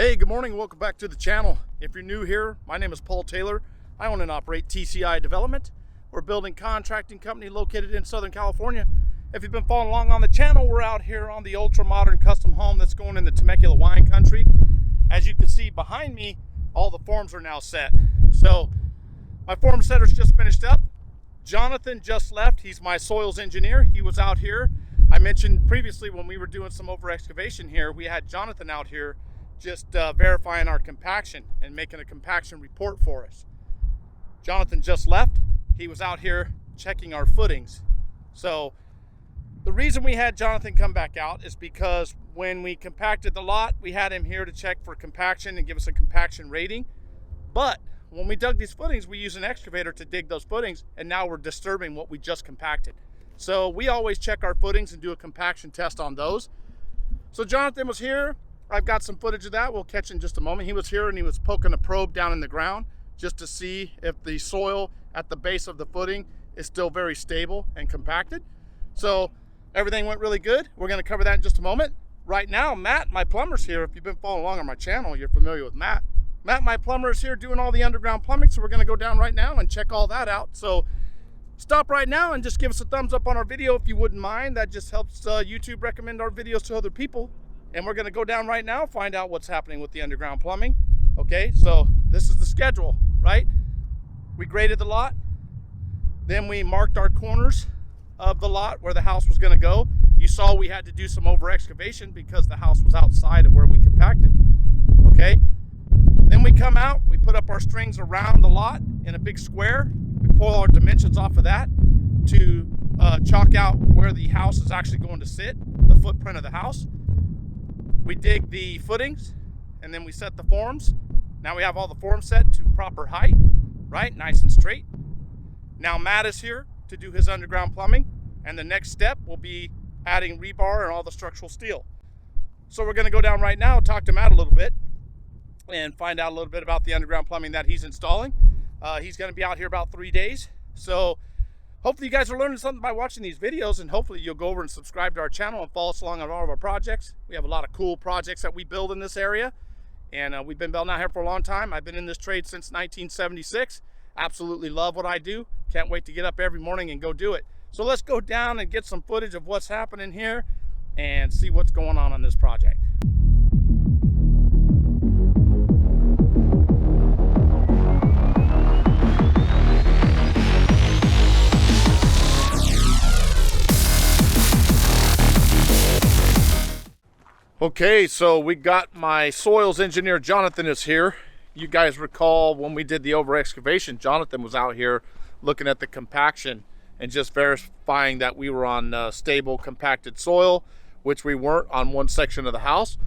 Hey, good morning. Welcome back to the channel. If you're new here, my name is Paul Taylor. I own and operate TCI Development. We're a building contracting company located in Southern California. If you've been following along on the channel, we're out here on the ultra modern custom home that's going in the Temecula wine country. As you can see behind me, all the forms are now set. So my form setter's just finished up. Jonathan just left. He's my soils engineer. He was out here. I mentioned previously when we were doing some over excavation here, we had Jonathan out here just verifying our compaction and making a compaction report for us. Jonathan just left. He was out here checking our footings. So the reason we had Jonathan come back out is because when we compacted the lot, we had him here to check for compaction and give us a compaction rating. But when we dug these footings, we used an excavator to dig those footings, and now we're disturbing what we just compacted. So we always check our footings and do a compaction test on those. So Jonathan was here. I've got some footage of that we'll catch in just a moment. He was here and he was poking a probe down in the ground just to see if the soil at the base of the footing is still very stable and compacted. So everything went really good. We're going to cover that in just a moment. Right now, Matt, my plumber's here. If you've been following along on my channel, you're familiar with Matt. Matt, my plumber, is here doing all the underground plumbing. So we're going to go down right now and check all that out. So stop right now and just give us a thumbs up on our video if you wouldn't mind. That just helps YouTube recommend our videos to other people. And we're going to go down right now, find out what's happening with the underground plumbing. Okay, so this is the schedule, right? We graded the lot. Then we marked our corners of the lot where the house was going to go. You saw we had to do some over excavation because the house was outside of where we compacted. Okay, then we come out, we put up our strings around the lot in a big square. We pull our dimensions off of that to chalk out where the house is actually going to sit, the footprint of the house. We dig the footings and then we set the forms. Now we have all the forms set to proper height, right? Nice and straight. Now Matt is here to do his underground plumbing, and the next step will be adding rebar and all the structural steel. So we're going to go down right now, talk to Matt a little bit and find out a little bit about the underground plumbing that he's installing. He's going to be out here about 3 days. So hopefully you guys are learning something by watching these videos, and hopefully you'll go over and subscribe to our channel and follow us along on all of our projects. We have a lot of cool projects that we build in this area, and we've been building out here for a long time. I've been in this trade since 1976. Absolutely love what I do. Can't wait to get up every morning and go do it. So let's go down and get some footage of what's happening here and see what's going on this project. Okay, so we got my soils engineer, Jonathan, is here. You guys recall when we did the over excavation, Jonathan was out here looking at the compaction and just verifying that we were on stable compacted soil, which we weren't on one section of the house.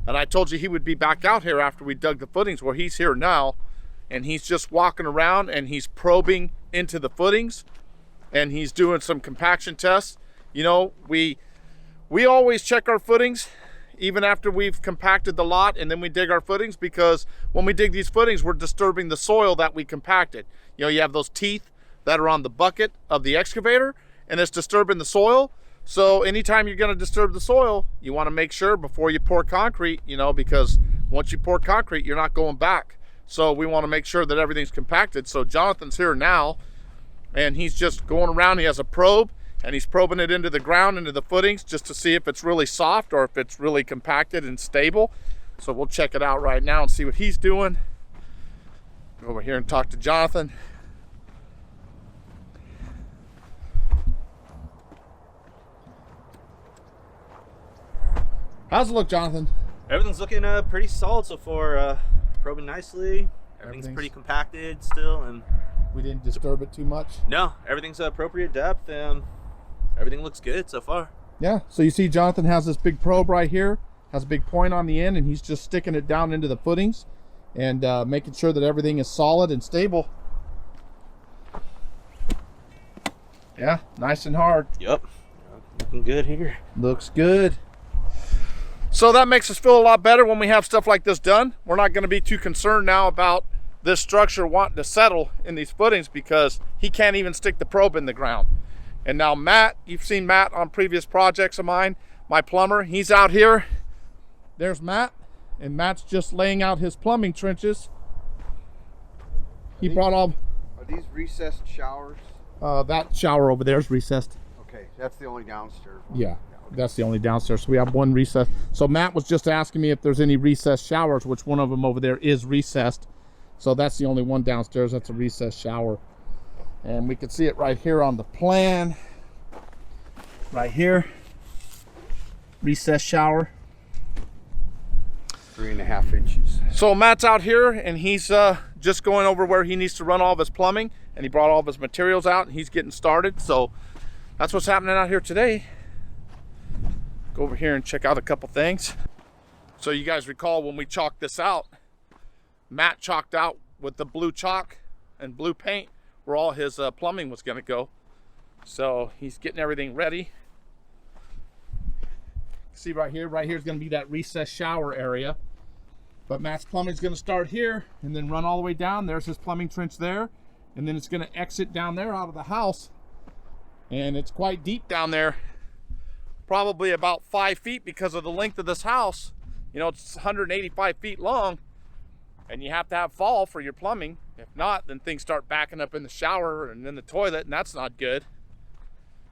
And I told you he would be back out here after we dug the footings. Well, he's here now, and he's just walking around and he's probing into the footings and he's doing some compaction tests. You know, we always check our footings even after we've compacted the lot, and then we dig our footings, because when we dig these footings, we're disturbing the soil that we compacted. You know, you have those teeth that are on the bucket of the excavator, and it's disturbing the soil. So anytime you're going to disturb the soil, you want to make sure before you pour concrete, you know, because once you pour concrete, you're not going back. So we want to make sure that everything's compacted. So Jonathan's here now, and he's just going around. He has a probe, and he's probing it into the ground, into the footings, just to see if it's really soft or if it's really compacted and stable. So we'll check it out right now and see what he's doing. Go over here and talk to Jonathan. How's it look, Jonathan? Everything's looking pretty solid so far. Probing nicely. Everything's pretty compacted still, and we didn't disturb it too much. No, everything's appropriate depth, and everything looks good so far. Yeah, so you see Jonathan has this big probe right here, has a big point on the end, and he's just sticking it down into the footings and making sure that everything is solid and stable. Yeah, nice and hard. Yep, looking good here. Looks good. So that makes us feel a lot better when we have stuff like this done. We're not going to be too concerned now about this structure wanting to settle in these footings, because he can't even stick the probe in the ground. And now Matt, you've seen Matt on previous projects of mine, my plumber, he's out here. There's Matt. and Matt's just laying out his plumbing trenches. He brought all... Are these recessed showers? That shower over there is recessed. Okay, that's the only downstairs one. Yeah, that's the only downstairs. So we have one recessed. So Matt was just asking me if there's any recessed showers, which one of them over there is recessed. So that's the only one downstairs. That's a recessed shower. And we can see it right here on the plan. Right here. Recessed shower. 3.5 inches. So Matt's out here and he's just going over where he needs to run all of his plumbing, and he brought all of his materials out and he's getting started. So that's what's happening out here today. Go over here and check out a couple things. So you guys recall when we chalked this out, Matt chalked out with the blue chalk and blue paint where all his plumbing was going to go. So he's getting everything ready. See right here is going to be that recessed shower area. But Matt's plumbing is going to start here and then run all the way down. There's his plumbing trench there. And then it's going to exit down there out of the house. And it's quite deep down there. Probably about 5 feet because of the length of this house. You know, it's 185 feet long. And you have to have fall for your plumbing. If not, then things start backing up in the shower and in the toilet, and that's not good.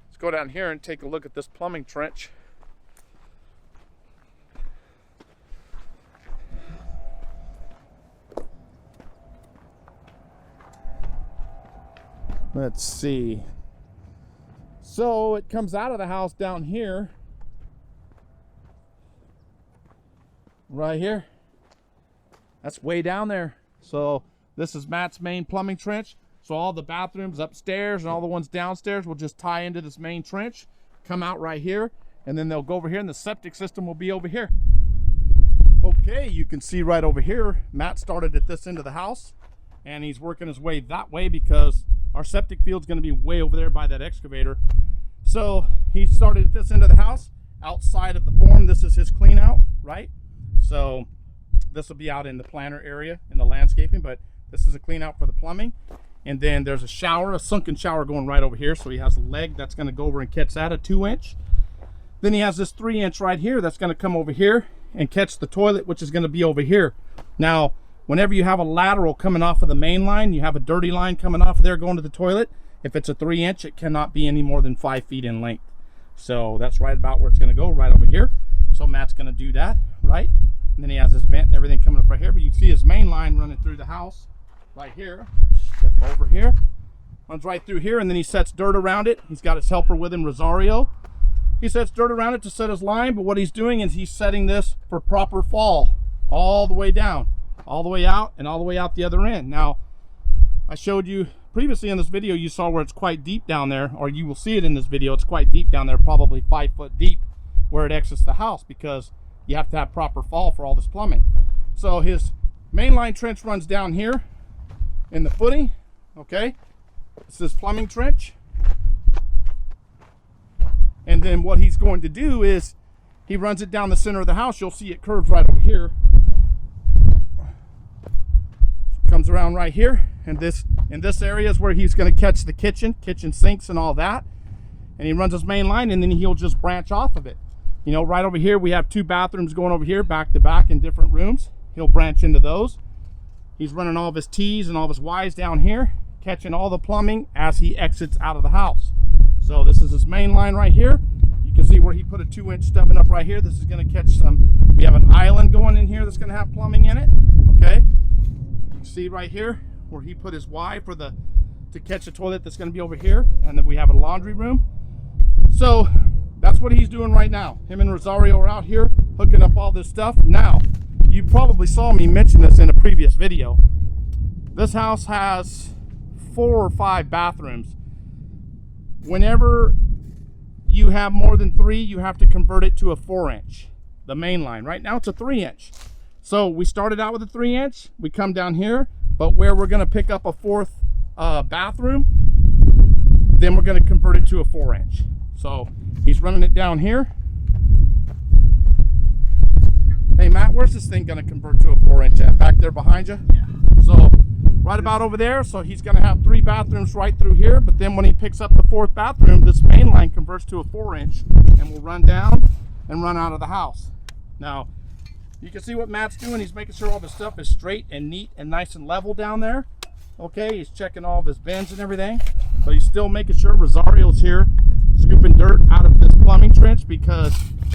Let's go down here and take a look at this plumbing trench. Let's see. So it comes out of the house down here. Right here. That's way down there. So this is Matt's main plumbing trench. So all the bathrooms upstairs and all the ones downstairs will just tie into this main trench, come out right here, and then they'll go over here and the septic system will be over here. Okay, you can see right over here, Matt started at this end of the house and he's working his way that way because our septic field's going to be way over there by that excavator. So he started at this end of the house, outside of the form. This is his clean out, right? So this will be out in the planter area in the landscaping, but this is a clean out for the plumbing. And then there's a shower, a sunken shower going right over here. So he has a leg that's going to go over and catch that, a 2-inch. Then he has this 3-inch right here that's going to come over here and catch the toilet, which is going to be over here. Now, whenever you have a lateral coming off of the main line, you have a dirty line coming off of there going to the toilet. If it's a 3-inch, it cannot be any more than 5 feet in length. So that's right about where it's going to go, right over here. So Matt's going to do that, right? And then he has his vent and everything coming up right here. But you can see his main line running through the house right here. Step over here. Runs right through here, and then he sets dirt around it. He's got his helper with him, Rosario. He sets dirt around it to set his line, but what he's doing is he's setting this for proper fall all the way down, all the way out, and all the way out the other end. Now, I showed you previously in this video, you saw where it's quite deep down there, or you will see it in this video. It's quite deep down there, probably 5 foot deep where it exits the house, because you have to have proper fall for all this plumbing. So his main line trench runs down here in the footing, okay? This is plumbing trench. And then what he's going to do is he runs it down the center of the house. You'll see it curves right over here. Comes around right here, and in this area is where he's going to catch the kitchen sinks and all that. And he runs his main line, and then he'll just branch off of it. You know, right over here we have 2 bathrooms going over here back to back in different rooms. He'll branch into those. He's running all of his T's and all of his Y's down here, catching all the plumbing as he exits out of the house. So this is his main line right here. You can see where he put a 2-inch stubbing up right here. This is going to catch some. We have an island going in here that's going to have plumbing in it. Okay. You can see right here where he put his Y for to catch a toilet that's going to be over here, and then we have a laundry room. So that's what he's doing right now. Him and Rosario are out here hooking up all this stuff. Now, you probably saw me mention this in a previous video. This house has 4 or 5 bathrooms. Whenever you have more than 3, you have to convert it to a 4-inch, the main line. Right now it's a 3-inch. So we started out with a 3-inch, we come down here, but where we're going to pick up a 4th bathroom, then we're going to convert it to a 4-inch. So he's running it down here. Hey Matt, where's this thing going to convert to a 4-inch at? Back there behind you? Yeah. So right about over there. So he's going to have 3 bathrooms right through here, but then when he picks up the 4th bathroom, this main line converts to a 4-inch and will run down and run out of the house. Now, You can see what Matt's doing. He's making sure all the stuff is straight and neat and nice and level down there. Okay, he's checking all of his bends and everything. But he's still making sure Rosario's here, scooping dirt out of this plumbing trench because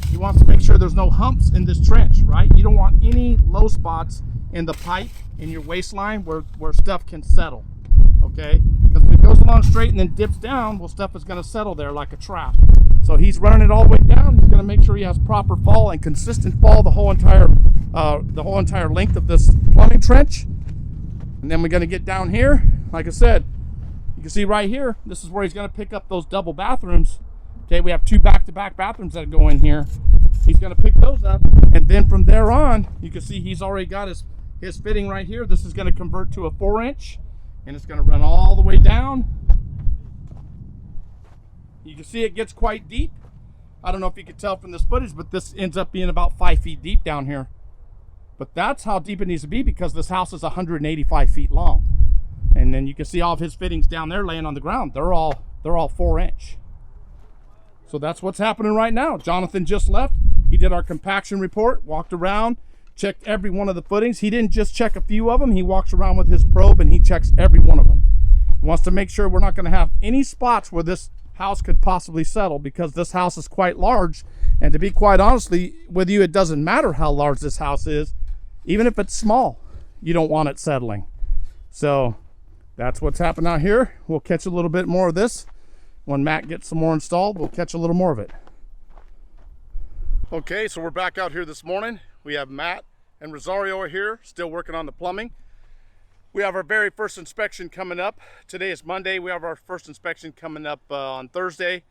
he wants to make sure there's no humps in this trench, right? You don't want any low spots in the pipe in your waistline where stuff can settle, okay? Because if it goes along straight and then dips down, well, stuff is going to settle there like a trap. So he's running it all the way down. He's going to make sure he has proper fall and consistent fall the whole entire length of this plumbing trench. And then we're going to get down here. Like I said, you can see right here, this is where he's going to pick up those double bathrooms. Okay, we have 2 back-to-back bathrooms that go in here. He's going to pick those up, and then from there on, you can see he's already got his fitting right here. This is going to convert to a 4-inch, and it's going to run all the way down. You can see it gets quite deep. I don't know if you can tell from this footage, but this ends up being about 5 feet deep down here. But that's how deep it needs to be because this house is 185 feet long. And then you can see all of his fittings down there laying on the ground. They're all 4-inch. So that's what's happening right now. Jonathan just left. He did our compaction report, walked around, checked every one of the footings. He didn't just check a few of them. He walks around with his probe and he checks every one of them. He wants to make sure we're not going to have any spots where this house could possibly settle because this house is quite large. And to be quite honestly with you, it doesn't matter how large this house is. Even if it's small, you don't want it settling. So that's what's happening out here. We'll catch a little bit more of this. When Matt gets some more installed, we'll catch a little more of it. Okay, so we're back out here this morning. We have Matt and Rosario are here, still working on the plumbing. We have our very first inspection coming up. Today is Monday. We have our first inspection coming up on Thursday,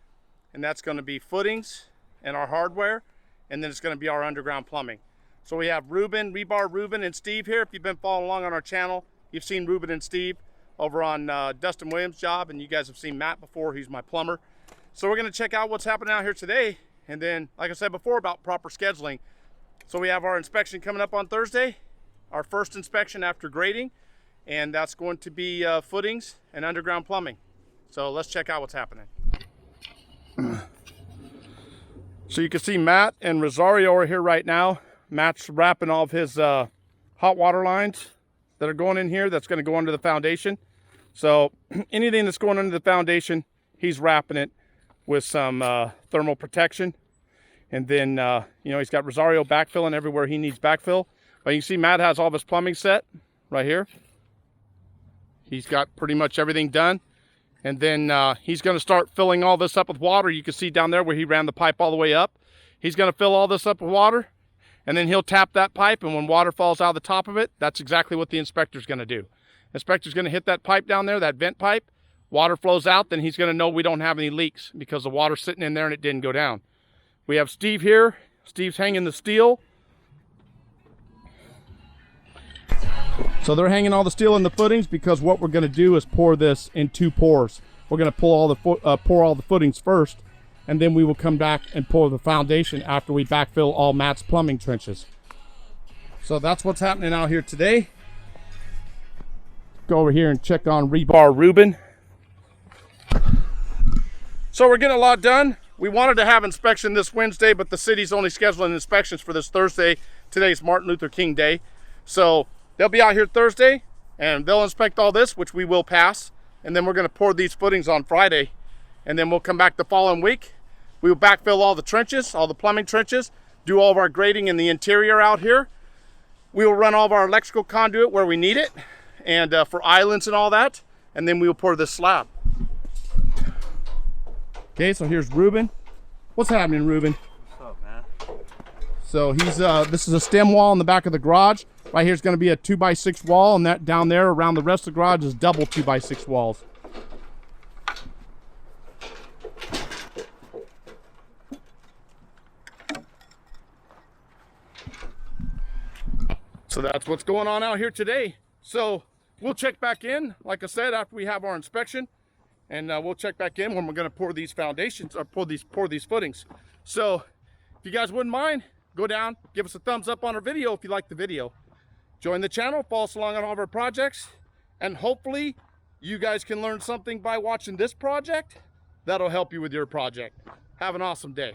and that's going to be footings and our hardware, and then it's going to be our underground plumbing. So we have Rebar Ruben and Steve here. If you've been following along on our channel, you've seen Ruben and Steve over on Dustin Williams' job, and you guys have seen Matt before. He's my plumber. So we're going to check out what's happening out here today, and then, like I said before, about proper scheduling. So we have our inspection coming up on Thursday, our first inspection after grading, and that's going to be footings and underground plumbing. So let's check out what's happening. So you can see Matt and Rosario are here right now. Matt's wrapping all of his hot water lines that are going in here. That's going to go under the foundation. So anything that's going under the foundation, he's wrapping it with some thermal protection. And then, he's got Rosario backfilling everywhere he needs backfill. But you can see Matt has all of his plumbing set right here. He's got pretty much everything done. And then he's going to start filling all this up with water. You can see down there where he ran the pipe all the way up. He's going to fill all this up with water. And then he'll tap that pipe, and when water falls out of the top of it, that's exactly what the inspector's going to do. Inspector's going to hit that pipe down there, that vent pipe. Water flows out, then he's going to know we don't have any leaks because the water's sitting in there and it didn't go down. We have Steve here. Steve's hanging the steel. So they're hanging all the steel in the footings because what we're going to do is pour this in 2 pours. We're going to pour all the footings first, and then we will come back and pour the foundation after we backfill all Matt's plumbing trenches. So that's what's happening out here today. Go over here and check on Rebar Ruben. So we're getting a lot done. We wanted to have inspection this Wednesday, but the city's only scheduling inspections for this Thursday. Today's Martin Luther King Day. So they'll be out here Thursday, and they'll inspect all this, which we will pass. And then we're going to pour these footings on Friday. And then we'll come back the following week. We will backfill all the trenches, all the plumbing trenches, do all of our grading in the interior out here. We will run all of our electrical conduit where we need it, and for islands and all that. And then we will pour this slab. Okay, so here's Ruben. What's happening, Ruben? What's up, man? So he's this is a stem wall in the back of the garage. Right here's going to be a 2x6 wall, and that down there around the rest of the garage is double 2x6 walls. So that's what's going on out here today. So we'll check back in, like I said, after we have our inspection, and we'll check back in when we're going to pour these foundations or pour these footings. So if you guys wouldn't mind, go down, give us a thumbs up on our video if you like the video. Join the channel, follow us along on all of our projects, and hopefully you guys can learn something by watching this project that'll help you with your project. Have an awesome day.